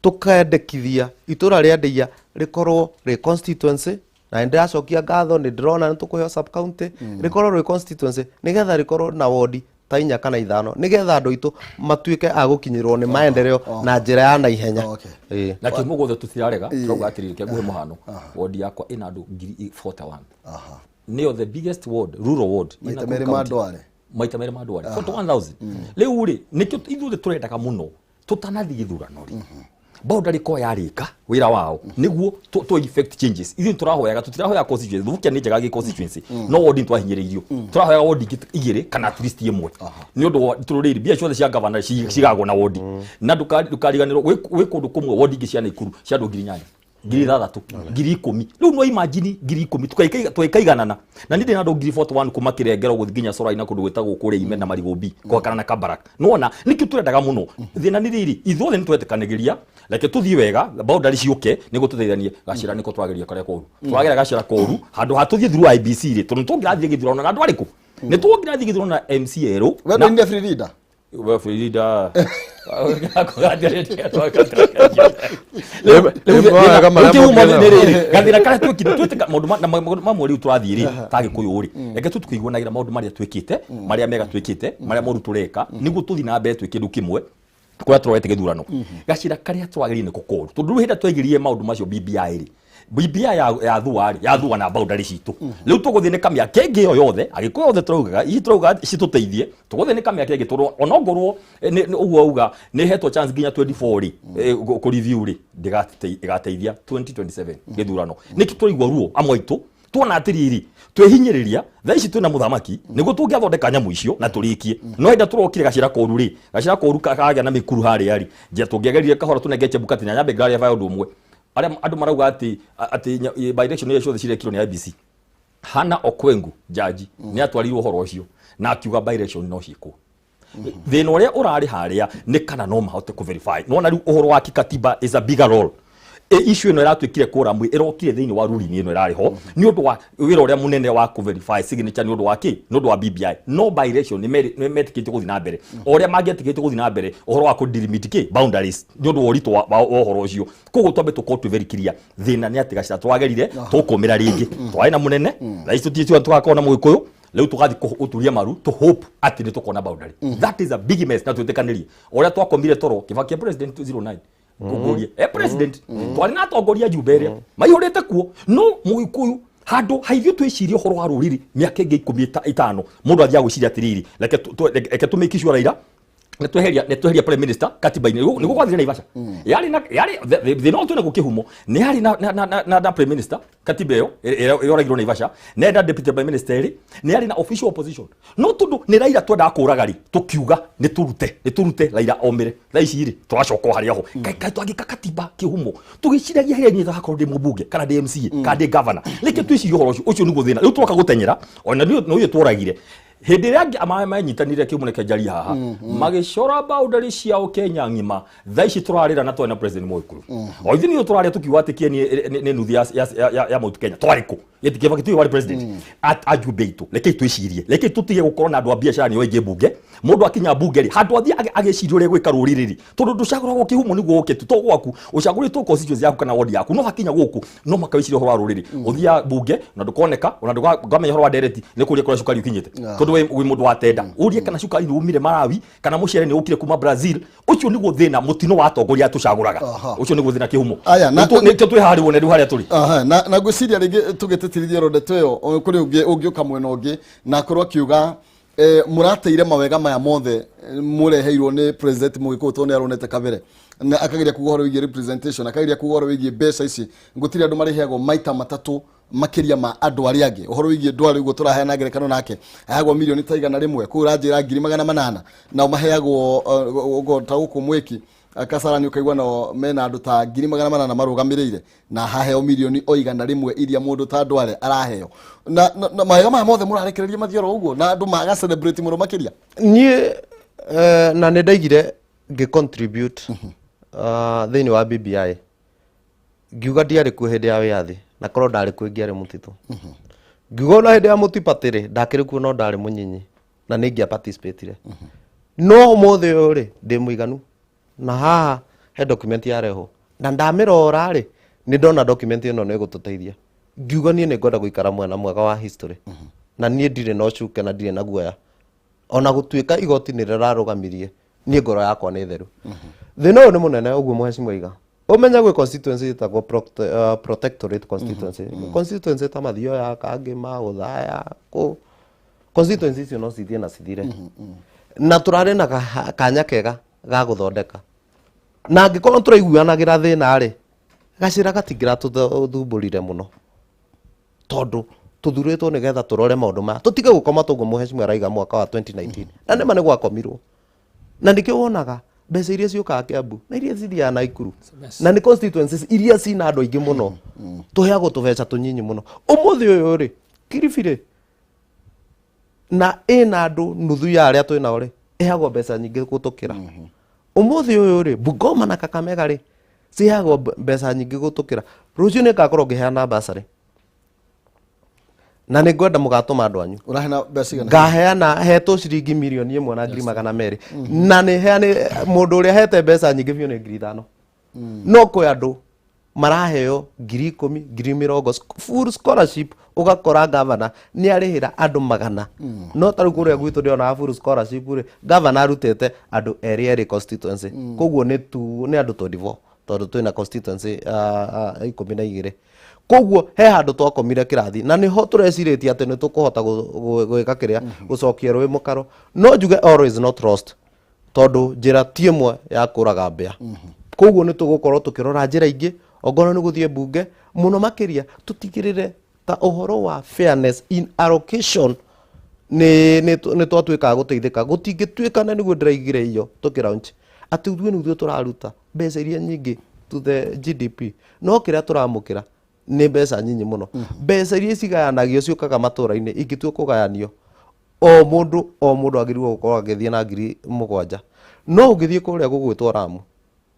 tukendekithia itũra rĩa Ndeia rĩkorwo rĩ constituency na ndĩracokia ngatho nĩ ndĩrona nĩ tũkũheo sub county rĩkorwo rĩ constituency nĩgetha rĩkorwo na wodi ta 4 kana 5 nĩgetha andũ aitũ matuĩke a gũkinyĩrwo nĩ maendeleo na njĩra ya naihenya na kĩmũ gothe tũtirarega tũrauga atĩrĩrĩ kĩaguhe mũhano wodi yakwa ĩna andũ 41 nĩyo the biggest ward rural ward maita merĩ ma andũ arĩ 41,000 rĩu rĩ nĩkĩo ithuothe tũrendaga mũno tũtanathiĩ gĩthurano rĩ boundary ko yarĩka wĩra wao nĩguo to effect changes ithuĩ tũrahoyaga tũtirahoya constituency thukia nĩ njega gĩ constituency no ward twahinyĩrĩirio tũrahoyaga ward 2 kana at least 1 nĩ ũndũ tũrũrĩrĩ mbia ciothe cia governor cigagwo na ward na ndũkariganĩrwo gwĩ kũndũ kũmwe ward ingĩ cia Naikuru cia andũ 8,000 6,000 10,000 rĩu no imagine 10,000 tũkaikaganana na nĩ ndĩ na andũ 41 kuma Kĩrengero gũthiĩ nginya Cora-inĩ kũndũ gwĩtagwo kũrĩa Ime na Marigũmbi gwakana na Kabarak nona nĩkĩo tũrendaga mũno thĩna nĩ rĩrĩ ithuothe nĩ twetĩkanagĩria reke tũthiĩ wega boundary ciũke nĩguo tũteithanie Gacĩra nĩko twagĩria karĩa koru twagĩra Gacĩra koru handũ hatũthiĩ through IBC rĩ tondũ tũngĩrathiĩ gĩthurano na andũ arĩkũ nĩ tũngĩrathiĩ gĩthurano na MCL we nĩ free leader we Frida gathira kare twikite maundu mamwe riu turathiri ta gikuyu ri reke tukiguanagira maundu maria twikite maria mega twikite maria moru tureka niguo tuthi na mbere twikindu kimwe kuria turorete githurano gacira karia twagiri ni gukoru tondu hinda twegirie maundu macio BBI ri BBI ya thua na boundary citu riu tuguthinika miaka ingi yo yothe agikuyu yothe turauga cituteithie tuguthinika miaka ingi turu onongorwo uguo uga ni hetwo chance ginya 24 ri ku review ri ndigateithia 2027 githurano niki turigwa ruo amwaitu tuona atiriri twehinyiriria thaa ici twina muthamaki niguo tungiathondeka nyamu icio na turikie no hinda turokire gacira koru kagĩa na mikuru harĩa ri nje tungiagerire kahora tunengeche bukati na nyambe ngari ya undu umwe andu marauga ati by election ile ciothe cirekirwo ni IBC Hana Okwengu jaji ni atwarirwo uhoro ucio na akiuga by election no ciikwo thina uria urari haria ni kana no mahote ku verify no na riu uhoro wa kikatiba is a bigger role issue ino iratwikire kura mwi irokire thiini wa rulini ino irari ho ni undu wa wira uria munene wa ku verify signature ni undu wa ki ni undu wa BBI no by election ni metikite guthi na mbere uria mangetikite guthi na mbere uhoro wa ku delimit ki boundaries ni undu woritu wa uhoro ucio koguo twambe tukotu verikiria thina ni atigacira twagerire tukumira ringi twai na munene na icio tio twakona mwikuyu leo tugathi kuturia maru to hope ati ni tukona boundary that is a big mess na tutekanirie uria twakomire toro kivakia president 2009 kugurie president twari na tongoria Juberia maihurite kuo no muikuyu handu haithio twicirie uhoro wa ruriri miaka ingi 15 mundu athia gwiciria atiriri reke tumikishwa Raila netuheria prime minister katiba-ini niguo gwathire Naivasha yari the no tuna gukihumo ni yari na prime minister katiba iyo yoragirwo Naivasha nenda deputy prime minister ni yari na official opposition no tundu ni Raila twenda kuragari tukiuga ni turute Raila omire thaici ri twacoka haria ho kai twagika katiba kihumo tugiciragia hiria nyitha hakorwo ndi mubunge kana ndi MCA kana ndi governor reke twicirie uhoro ucio niguo thina riu twoka gutenyera ona no uyu tworagire hindi ria amanyitanire kimuneke njari haha magicora boundary ciao Kenya ngima thaici turarira na twena president Mwikuru o ithini yo turaria tukiuga ati Kenya ni nuthi ya Mount Kenya twariku yetikiva kitu wali president ajubeito reke twicirie reke tutige gukorwo na andu a biashara ni oige bunge mundu akinya bunge ri handu athi agicirio ri gwika ruririri tondu nducagura go kihumo niguo uketu to gwaku ucaguritwo constituency yaku kana ward yaku no hakinya guku no makawicirio horo wa ruriri uthia bunge na ndukoneka ona ndukamenya horo wa direct ni kuria kura cukari ukinyite tondu wi mundu wa tenda urie kana cukari ni umire Malawi kana mucere ni ukire kuma Brazil ucio niguo thina mutino wa atongoria tucaguraga ucio niguo thina kihumo ni twihari wone haria turi na gwiciria ringi tugetetirithie rodete yo kuri ungiuka mwena ungi na korwo kiuga murateire mawega maya mothe mureheirwo ni president Mwikuru tone aronete kabere na akagiria kugohoro wigi representation akagiria kugohoro wigi mbeca ici ngutiri andu mariheagwo maita matatu makiria ma andu ari angi uhoro wigi ndwari ugo turaheana ngerekano nake aheagwo milioni ta 100 ku ranjira 800 na maheagwo ugo ta guku mwiki akasarani ukaigwa no mena andu ta 800 marugamireire na haheo milioni o 100 iria mundu ta ndware araheo na mawega ma mothe murarekereria mathioro uguo na andu maga celebrate muno makiria nie na nendaigire ngi contribute thini wa BBI ngiuga ndiari ku hindi ya wiathi na korwo ndari ku ngiari mutito ngiuga na hindi ya mutipatire ndakiri ku no ndari munyinyi na ningia participate no mothe uri ndi muiganu na haha he document ya reho na ndamirora ri ni ndona document ino no igututeithia ngiuga nie ni ngwenda guikara mwena mwega wa history na nie ndire no cuke na ndire na guoya ona gutuika igoti ni rirarugamirie nie ngoro yakwa ni theru thina uyu ni munene uguo mheshimiwa iga umenya gwe constituency ta go protectorate constituency ta mathio ya kangi ma uthaya ko constituency cio no cithie na cithire na turare na kanya kega ga guthondeka na ngikorwo turaiguanagira thina ri gacira gatingira tuthumburire muno tondu tuthuritwo nigetha turore maundu ma tutige gukoma tuguo mheshimiwa raiga mwaka wa 2019 na nima ni gwakomirwo na ndikio wonaga mbeca iria ciukaga Kiambu na iria cithiaga Naikuru na ni constituencies iria cina andu aingi muno tuheagwo tubeca tunyinyi muno umuthi uyu ri Kilifi na ina andu nuthu ya aria twina ri iheagwo mbeca nyingi gutukira umuthi uyu ri Bungoma na Kakamega ri ciheagwo mbeca nyingi gutukira rucio ni ngakorwo ngiheana basari na nĩ ngwenda mũgatũma andũ anyu urahena mbeca igana ngaheana hetwo ciringi mirioni 1 na ngiri magana merĩ na nĩ heane mũndũ ũrĩa hete mbeca nyingĩ biũ nĩ 5,000 no kwĩ andũ maraheo 10,000 20,000 full scholarship ugakora governor nĩ arĩhĩra andũ 100 no tarĩu kũrĩa gwitũ ndĩona full scholarship rĩ governor arutĩte andũ erĩ constituency koguo nĩ andũ 24 tondũ twĩna constituency 12 koguo he handũ twakomire kĩrathi na nĩho tũrecirĩtie atĩ nĩ tũkũhota gwĩka kĩrĩa gũcokia rũĩ mũkaro no njuge all is not lost tondũ njĩra ti ĩmwe ya kũraga mbĩa koguo nĩ tũgũkorwo tũkĩrora njĩra ingĩ ongorwo nĩ gũthiĩ mbunge mũno makĩria tũtigĩrĩre ta ũhoro wa fairness in allocation nĩ twatuĩkaga gũteithĩka gũtingĩtuĩkana nĩguo ndĩraigire iyo tũkĩraunch atĩ ithuĩ nĩithuĩ tũraruta mbeca iria nyingĩ to the GDP no kĩrĩa tũramũkĩra nĩ mbeca nyinyi mũno mbeca iria cigayanagio ciũkaga matũra-inĩ ingĩtua kũgayanio o mũndũ agĩrĩirwo gũkorwo agĩthiĩ na 7,000 no ũngĩthiĩ kũrĩa gũgwĩtwo Ramu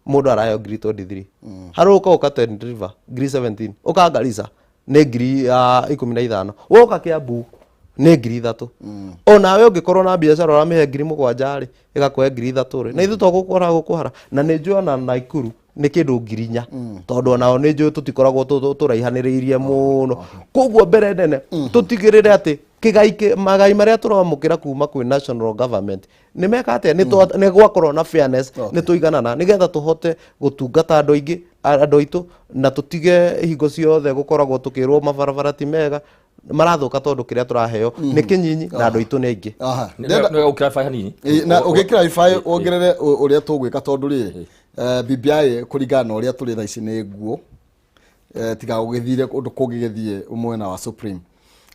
mũndũ araheo 23 harũka ũka River 17 ũka Garissa nĩ 15,000 woka Kiambu nĩ 3,000 onawe ũngĩkorwo na biacara ũramĩhe 7,000 rĩ ĩgakũhe 3,000 rĩ na ithuĩ twagũkora gũkũhara na nĩ njũĩ ona Naikuru nĩ kĩndũ 4,000 tondũ onao nĩ njũĩ tũtikoragwo tũraihanĩrĩirie mũno koguo mbere nene tũtigĩrĩre atĩ magai marĩa tũramũkĩra kuma kwĩ national government nĩ meka atĩa nĩ gwakorwo na fairness nĩ tũiganana nĩgetha tũhote gũtungata andũ aingĩ andũ aitũ na tũtige hingo ciothe gũkoragwo tũkĩrwo mabarabara ti mega marathũka tondũ kĩrĩa tũraheo nĩ kĩnyinyi na andũ aitũ nĩ aingĩ nĩ ũkĩra hanini na ũgĩkĩra ibai wongerere ũrĩa tũgwĩka tondũ rĩrĩ BBI kũringana na ũrĩa tũrĩ thaa ici nĩ nguo tiga gũgĩthire ũndũ kũngĩgĩthiĩ mwena wa Supreme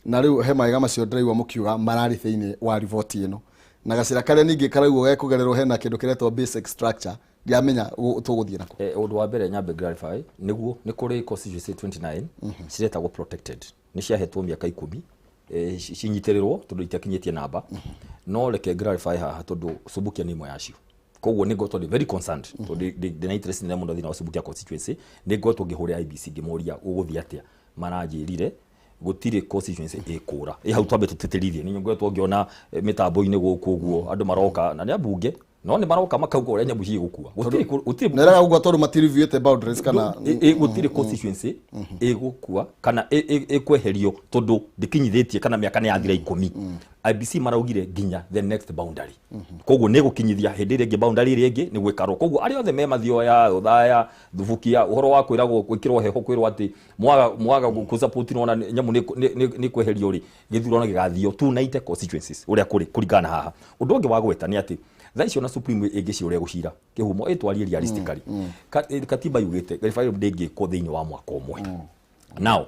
na rĩu he mawega macio ndĩraigua mũkiuga mararĩ thĩinĩ wa riboti ĩno na gacĩra karĩa ningĩ karaigwo gekũgererwo hena kĩndũ kĩretwo basic structure ndiamenya tũgũthiĩ nako ũndũ wa mbere nyambe clarify nĩguo nĩ kũrĩ constituency 29 ciretagwo protected nĩ ciahetwo mĩaka 10 cinyitĩrĩrwo tondũ itakinyĩtie namba no reke clarify haha tondũ Subukia nĩ imwe yacio koguo nĩ ngotwo very concerned tondũ ndĩna interest nĩ mũndũ thĩinĩ wa Subukia constituency nĩ ngotwo ngĩhũrĩra IBC ngĩmoria ũgũthiĩ atĩa maranjĩrire gũtirĩ constituency ĩkũra hau twambe tũtĩtĩrithie nĩ ngotwo ngĩona mĩtambo-inĩ gũkũ ũguo andũ maroka na nĩ ambunge no nĩ maroka makauga ũrĩa nyamũ ciĩ gũkua gũtirĩ neraga ũgwa tondũ matiriviewĩte boundaries kana gũtirĩ constituency ĩgũkua kana ĩkweherio tondũ ndĩkinyithĩtie kana mĩaka nĩ yathira 10 IBC maraugire nginya the next boundary koguo nĩ gũkinyithia hĩndĩ ĩrĩa ĩngĩ boundary ĩrĩa ĩngĩ nĩ gwĩkarwo koguo arĩa othe me mathioya ũthaya thubukia ũhoro wa kwĩragwo gwĩkĩrwo heho kwĩrwo atĩ mwaga gũsupport nona nyamũ nĩ kweherio rĩ gĩthurano gĩgathio 290 constituencies ũrĩa kũrĩ kũringana haha ũndũ ũngĩ wa gweta nĩ atĩ thaa icio na Supreme ĩngĩciũria gũcira kĩhumo ĩtwarie realistically katiba yugĩte referendum ndĩngĩkwo thĩinĩ wa mwaka ũmwe now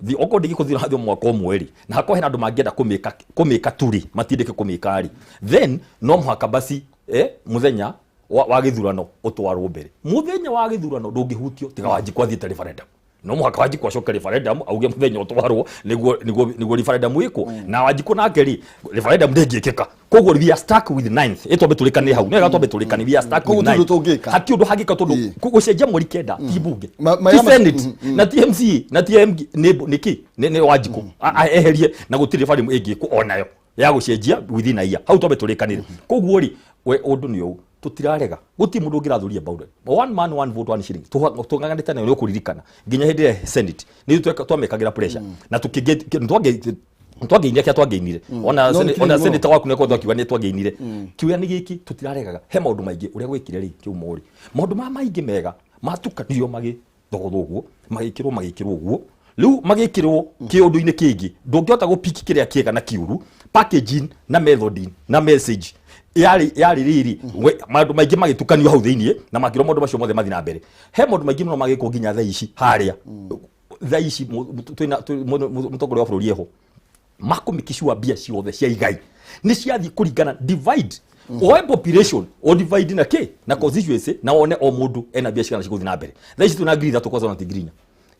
the okorwo ndĩgĩkũthira hathio mwaka ũmwe rĩ na hakorwo hena andũ mangĩenda kũmĩka turi matindĩke kũmĩka rĩ then no mũhaka basi mũthenya wa gĩthurano ũtwarwo mbere mũthenya wa gĩthurano ndũngĩhutio tiga Wanjikũ athiĩte referendum no mũhaka Wanjikũ acoke referendum auge mũthenya ũtwarwo nĩguo referendum ĩkwo na Wanjikũ nake rĩ referendum ndĩngĩkĩka koguo we are stuck with 9th ĩtwambe tũrĩkane hau nĩga twambe tũrĩkane we are stuck with 9th hati ũndũ hangĩka tondũ gũcenjia mweri kenda ti bunge ti senate na ti MCA na ti nĩkĩ nĩ Wanjikũ eherie na gũtirĩ referendum ĩngĩkwo onayo ya gũcenjia within a year hau twambe tũrĩkanĩre koguo rĩ ũndũ nĩ ũũ tutirarega guti mundu ngirathuria boundary one man one vote one shilling tunganganite nayo nĩ kuririkana nginya hindi ya senate ni twamekagira pressure na twangeinire kia twangeinire ona senator waku nĩ kwenda kiuga nĩ twangeinire kiuga nĩ gĩkĩ tutiraregaga he maũndũ maingĩ ũrĩa gwĩkire rĩ kiumori maũndũ maingĩ mega matukanio magĩthogothwo ũguo magĩkĩrwo ũguo rĩu magĩkĩrwo kĩũndũ-inĩ kĩngĩ ndũngĩhota gũpiki kĩrĩa kĩega na kiuru packaging na methoding na message yari riri maũndũ maingĩ magĩtukanio hau thĩinĩ na makĩrwo maũndũ macio mothe mathi na mbere he maũndũ maingĩ mũno magĩkwo nginya thaa ici harĩa thaa ici mũtongoria wa bũrũri eho makũmĩkicua mbia ciothe cia igai nĩ ciathiĩ kũringana divide oe population o divide na kĩ na constituency na one o mũndũ ena mbia cigana cigũthi na mbere thaa ici twĩna ngiri 3 kwa zona tigrinya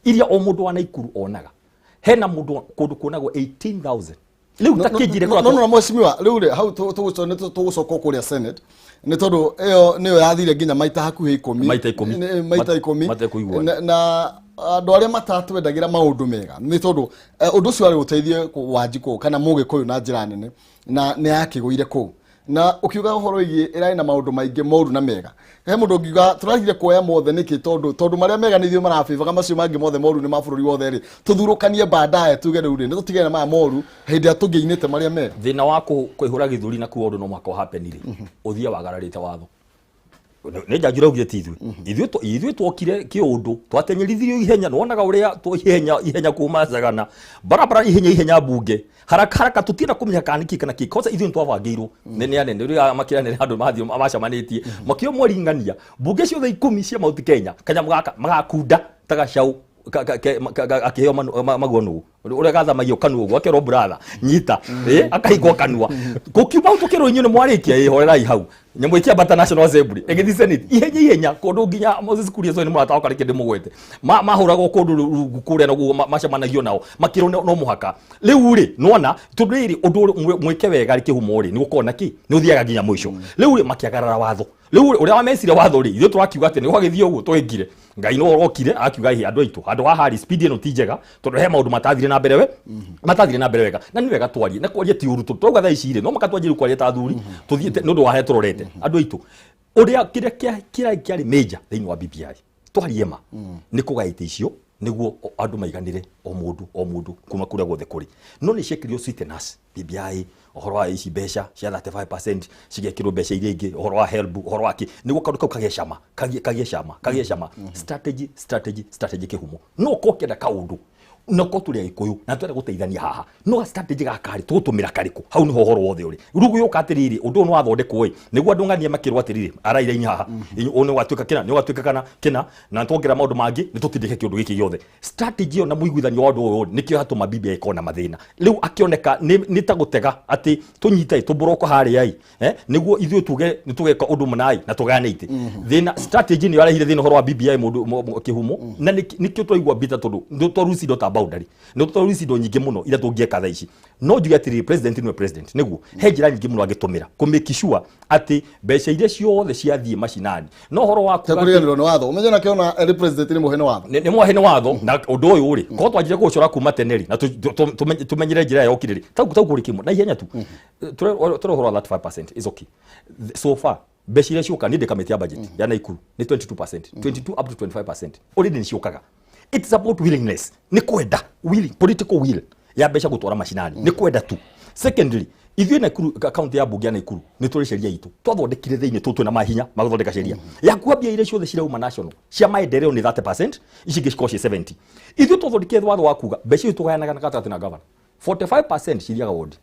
iria o mũndũ wa Naikuru onaga hena mũndũ kũndũ kuonagwo 18,000 rĩu takĩnjire kwa no mweshimiwa rĩu rĩ hau tũgũcoka kũrĩa senate nĩ tondũ ĩyo nĩyo yathire nginya maita hakuhĩ 10 maita 10 na andå arä a matatwendagira maundu mega nä tondå å ndå å cio warä gå teithie Wanjikå kana må gä kå yå na njä ra nene na nä yakä gå ire kå na å kiuga å horo igä ä rarä na maå ndå maingä moru na mega he må ndå å ngiuga tå ragire kuoya mothe nä kä tondå marä a mega nä ithuä marabibaga macio mangä mothe moru nä ma bå rå ri wothe rä tå thurå kanie bandae tuge rä u rä nä tå tigane maya moru hä ndä ä a tå ngä inä te marä a mega thä na wa kå ihå ra gä thuri na kuo å ndå no mwaka hapenirä å thia wagararä te watho nä njanjå raugire ti ithuä twokire kä å ndå twatenyerithirio ihenya nwonaga å rä a ihenya kuma Sagana barabara ihenya mbunge haraka tå tienda kå menya kana nä kä kana kä kosa ithuä nä twabangä irwo nä anene rä a makä ranä andå mathiä macamanä tie makä o mweringania mbunge ciothe 10 cia Mount Kenya kanyamå gaka magakunda ta gacaũ akiheo maguo nũũ ũrĩa gathamagio kanua ũguo akerwo brother nyita akahingwo kanua gũkiuma hau tũkĩrwo inyuĩ nĩ mwarĩkia horerai hau nyamũ ĩkĩambata National Assembly ĩgĩthiĩ Senate ihenya kũndũ nginya Moses Kuria nĩ mũratawa karĩkĩ ndĩmũgwete mahũragwo kũndũ rungu kũrĩa naguo macemanagio nao makĩrwo no mũhaka rĩu rĩ nona tondũ rĩrĩ ũndũ mwĩke wega rĩ kĩhumo rĩ nĩ gũkorwo na kĩ nĩ ũthiaga nginya mũico rĩu rĩ makĩagarara watho rĩu ũrĩa wameciria watho rĩ ithuĩ tũrakiuga atĩ nĩ gwagĩthiĩ ũguo twĩkire Ngai no orokire akiuga andũ aitũ handũ ha Harry speed ĩno ti njega tondũ he maũndũ matathire na mbere wega na nĩ wega twarie na kwaria ti ũru twauga thaa ici rĩ no makatwanjĩrĩ kwaria ta thuri tũthiĩ nĩ ũndũ wa he tũrorete andũ aitũ ũrĩa kĩrĩa kĩarĩ major thĩinĩ wa BBI twarie ma nĩ kũgaĩte icio nĩguo andũ maiganĩre o mũndũ kuma kũrĩa guothe kũrĩ no nĩ ciekĩrio sweetness BBI ũhoro wa ici mbeca cia 35% cigekĩrwo mbeca iria ingĩ ũhoro wa HELB ũhoro wa kĩ nĩguo kaũndũ kau kagĩe cama strategy kĩhumo no ko kĩenda kaũndũ no ko tũrĩ Agĩkũyũ na twende gũteithania haha no strategy gakari tũgũtũmĩra karĩkũ hau nĩho ũhoro wothe ũrĩ rĩu gũgĩũka atĩrĩrĩ ũndũ ũyũ nĩ wathondekwo andũ andũ ng'ania makĩrwo atĩrĩrĩ araira-inĩ haha ũyũ nĩ watuĩka kana kĩna na twongerera maũndũ mangĩ nĩ tũtindĩke kĩũndũ gĩkĩ gĩothe strategy ĩyo na mũiguithanio wa ũndũ ũyũ nĩkĩo hatũma BBI ĩkorwo na mathĩna rĩu akĩoneka nĩ ta gũtega atĩ tũnyite tũmboroko harĩa nĩguo ithuĩ tuge nĩ tũgeka ũndũ mũna na tũgane itĩ thĩna strategy nĩ yarehire thĩna ũhoro wa BBI kĩhumo na nĩkĩo twaigua mbita tondũ twarucindo ta boundary no twarucindo nyingĩ mũno ira tũngĩeka thaa ici no njuge atĩrĩrĩ president nĩwe president nĩguo he njĩra nyingĩ mũno angĩtũmĩra kũmake sure atĩ mbeca iria ciothe ciathiĩ macinani no ũhoro wa kũrĩanĩrwo nĩ watho ũmenye na kĩona president nĩ mũhene watho nĩ mũhene watho na ũndũ ũyũ rĩ korwo twanjire gũcora kuma teneri na tũmenyere njĩra ya yokire rĩ tau kũrĩ kĩmwe na ihenya tu tũrĩ ũhoro wa 35% is okay so far mbeca iria ciũka nĩ ndĩ kamĩtĩ ya budget ya Naikuru nĩ 22% 22 up to 25% already nĩ ciũkaga it's about willingness ni kwenda political will ya mbeca gũtwara macinani ni kwenda tu secondly ithuĩ Naikuru county ya mbunge ya Naikuru nĩ tũrĩ sheria itũ twathondekire thĩinĩ tũtũ na mahinya magũthondeka sheria ya kuambia iria ciothe cirauma national cia maendeleo nĩ 30% ici ingĩkorwo ciĩ 70 ithuĩ twathondekire watho wa kuga mbeca icio tũgayanaga na gatagatĩ na governor 45% cithiaga ward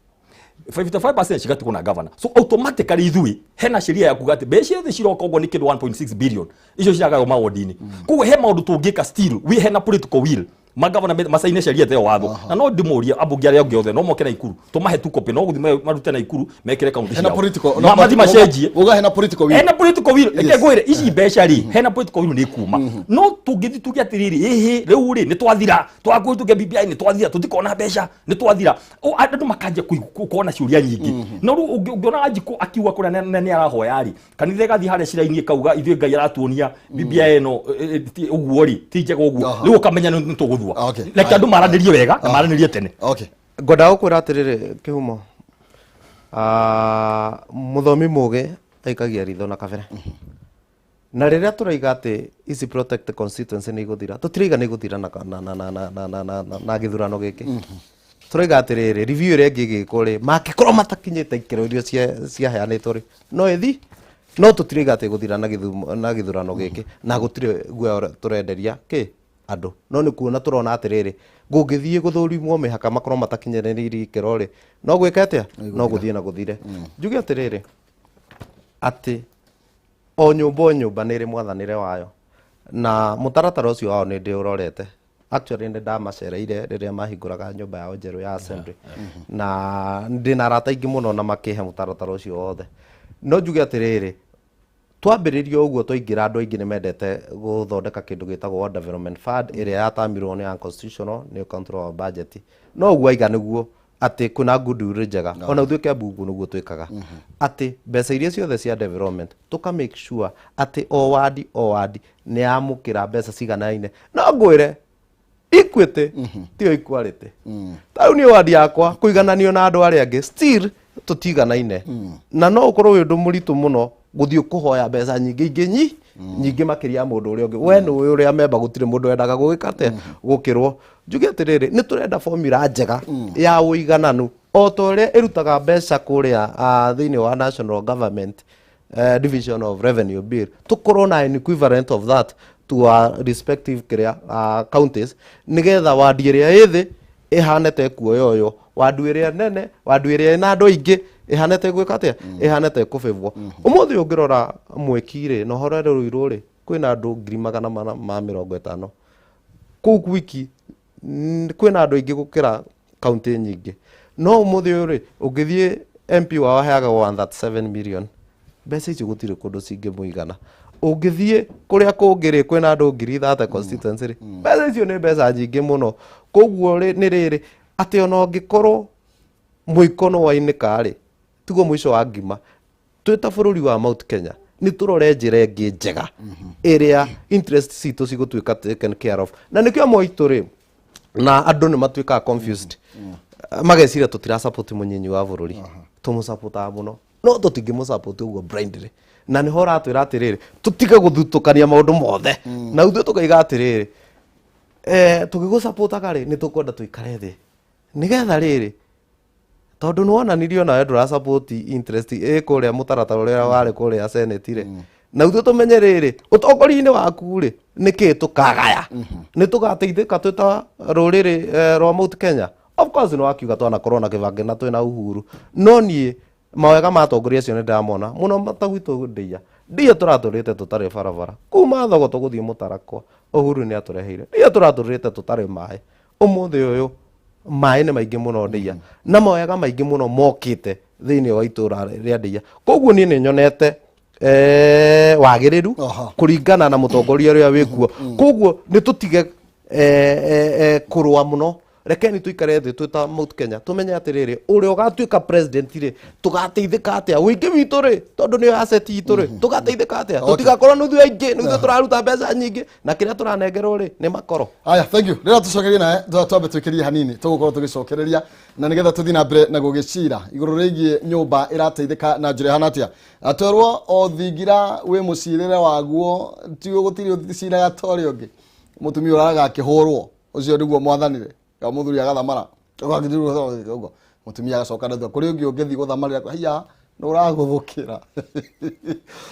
55% cigatigwo na governor so automatically ithuĩ hena sheria ya kuga atĩ mbeca ciothe ciroka ũguo nĩ kĩndũ 1.6 billion icio ciragaywo mawondi-inĩ koguo he maũndũ tũngĩka still we hena political will magavana macaine sheria teo watho na no ndĩmũria ambunge arĩa angĩ othe no moke Naikuru tũmahe tu copy no gũthima marute Naikuru mekĩre kaunti ciao na mathi macenjie uga hena political will ngwĩre ici mbeca rĩ hena political will nĩ kuma no tũngĩthi tuge atĩrĩrĩ rĩu rĩ nĩ twathira twakũĩ tuge BBI nĩ twathira tũtikona mbeca nĩ twathira andũ makanjia kuona ciũria nyingĩ no rĩu ũngĩona Wanjikũ akiuga kũrĩa nĩ arahoya rĩ kanitha ĩgathiĩ harĩa cira-inĩ kauga ithuĩ Ngai aratuonia BBI ĩno ũguo rĩ ti njega ũguo rĩu ũkamenya nĩ tũgũthua reke andũ maranĩrie wega na maranĩrie tene ngwenda gũkwĩra atĩrĩrĩ kĩhumo mũthomi mũgĩ aikagia ritho na kabere na rĩrĩa tũraiga atĩ ici protect constituency nĩ igũthira tũtiraiga nĩ igũthira na gĩthurano gĩkĩ tũraiga atĩrĩrĩ review ĩrĩa ĩngĩ ĩgĩkwo rĩ mangĩkorwo matakinyĩte ikĩro iria ciaheanĩtwo rĩ no ĩthi no tũtiraiga atĩ gũthira na gĩthurano gĩkĩ na gũtirĩ guoya tũrenderia kĩ andũ no nĩ kuona tũrona atĩrĩrĩ gũngĩthiĩ gũthũrimwo mĩhaka makorwo matakinyanĩirie ikĩro rĩ no gwĩka atĩa no gũthiĩ na gũthire njuge atĩrĩrĩ atĩ o nyũmba nĩ ĩrĩ mwathanĩre wayo na mũtaratara ũcio wao nĩ ndĩ ũrorete actually nĩ ndamacereire rĩrĩa mahingũraga nyũmba yao njerũ ya assembly na ndĩna arata aingĩ mũno na makĩhe mũtaratara ũcio wothe no njuge atĩrĩrĩ twambĩrĩrio ũguo twaingĩra andũ aingĩ nĩ mendete gũthondeka kĩndũ gĩtagwo Ward Development Fund ĩrĩa yatamirwo nĩ unconstitutional nĩ control of budget no ũguo aiga nĩguo ati kuna goodwill njega ona uthuike Kiambu nuguo twikaga ati mbeca iria ciothe cia development tuka make sure ati o ward ni amukira mbeca ciganaine no ngwire Equity tio equality tau ni ward yakwa kuigananio na andu aria angi still tutiganaine na no ukorwo wi undu muritu muno guthii kuhoya mbeca nyingi makiria mundu uria ungi we ni uria memba gutire mundu endaga gugikate gukirwo njuge atiriri ni turenda formula njega ya uigananu o to uria irutaga mbeca kuria thiini wa national government division of revenue bill tukorwo na an equivalent of that to our respective counties nigetha wadi iria ithi ihanete kuoyoyo wadu iria nene wadu iria na andu aingi ihanete gwikatia ihanete kufivwo umuthi ungirora mwekire no horere ruiru ri kwina andu 450 ku wiki kwina andu aingi gukira county nyingi no umuthi uri ungithie MP wa heaga 137 million mbeca icio gutire kundu cingi muigana ungithie kuria kungiri kwina andu 30 constituency ri mbeca icio ni mbeca nyingi muno koguo ni riri ati ona ungikorwo muikono wa inika ri tugo mwisho wa ngima twita bururi wa Mount Kenya ni turore njira ingi njega area interest citu cigutwika taken care of na nikio moitu ri na andu ni matwika confused mageciria tutira support munyinyi wa bururi tumu support muno no tutingi mu support uguo blindly na ni hora atwira atiriri tutige guthutukania maundu mothe na uthu tukaiga atiriri tugigu support akari ni tukwenda tuikare thi nigetha riri tondu nuona nirio na ndura support interest kuria mutaratara uria wari kuria senate ri na uthu tumenye riri utongori-ini waku ri niki tukagaya ni tugateithika twita ruriri rwa Mount Kenya of course no akiuga twana corona kibange na twina uhuru no nie mawega matongoria cio ni ndamona muno matagwitu ndia turaturite tutari barabara kuma thogo tuguthie mutarakwa uhuru ni atureheire ndia turaturite tutari mai umuthi uyu mai ni maingi muno ndia na mawega maingi muno mokite thiini wa itura ria ndia koguo ni nyonete wagiriru kuringana na mutongoria uria wikuo koguo ni tutige kurwa muno rekeni tuikare thi twita Mount Kenya tumenye atiriri uria ugatuika president ri tugateithika atia wingi witu ri tondu ni asset itu ri tugateithika atia tutigakorwo nuthu aingi nuthu turaruta mbeca nyingi na kiria turanengerwo ri ni makoro aya thank you rira tucokerie nae twambe twikirie hanini tugukorwo tugicokereria na nigetha tuthi na mbere na gugicira iguru rigie nyumba irateithika na njira hana atia atwerwo o thingira wi mucirire waguo tigo gutiri uthicira ya tori ungi mutumia uraga akihurwo ucio niguo mwathanire ya muthuri agathamara ugo mutumia agacoka ndatho kuri ungi ungithi guthamarira hiya no uraguthukira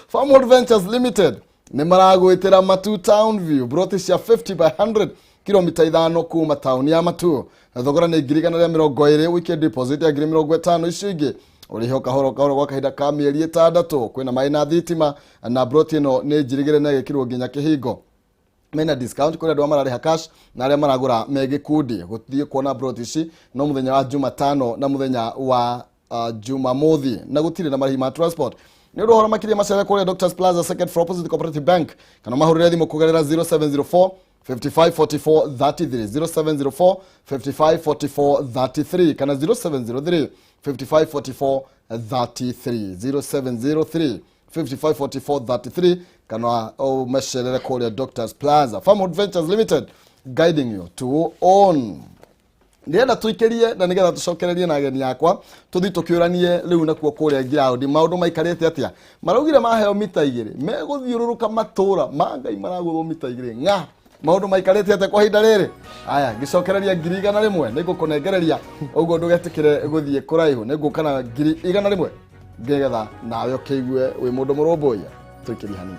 Farmwood Ventures Limited ni maragwitira Matu Town View broti cia 50 by 100 kilomita 5 kuma town ya Matu thogora ni 120 wiki deposit ya 50 icio ingi uriho kahoro kwa kahinda ka mieri 6 kwina mai na thitima na broti no ni njirigire na gikirwo nginya kihingo mena discount kuri andu marari cash na aria maragura megikundi guthie kuona broti ici no muthenya wa Jumatano na muthenya wa Jumamothi na gutire na marhi ma transport ni rohora makiria macera kuri Doctors Plaza second floor opposite Cooperative Bank kana mahurire thimu kugerera 0704 5544 33 0704 5544 33 kana 0703 5544 33 0703 5544 kana o mesherere kuri Doctors Plaza Farmwood Ventures Limited guiding you to own ndienda tuikerie na nigetha tucokererie na ageni yakwa tuthi tukiuranie riu na kuo kuria ground maundu maikarite atia maraugire maheo mita 2 meguthiururuka matura mangai maragurwo mita 2 nga maundu maikarite atia kwa hinda riri aya gicokereria 100,000 nigukunengereria uguo ndugetikire guthie kuraihu nigukana 100,000 ngegetha nawe ukeigue wi mundu murumbuya tuikirie hanini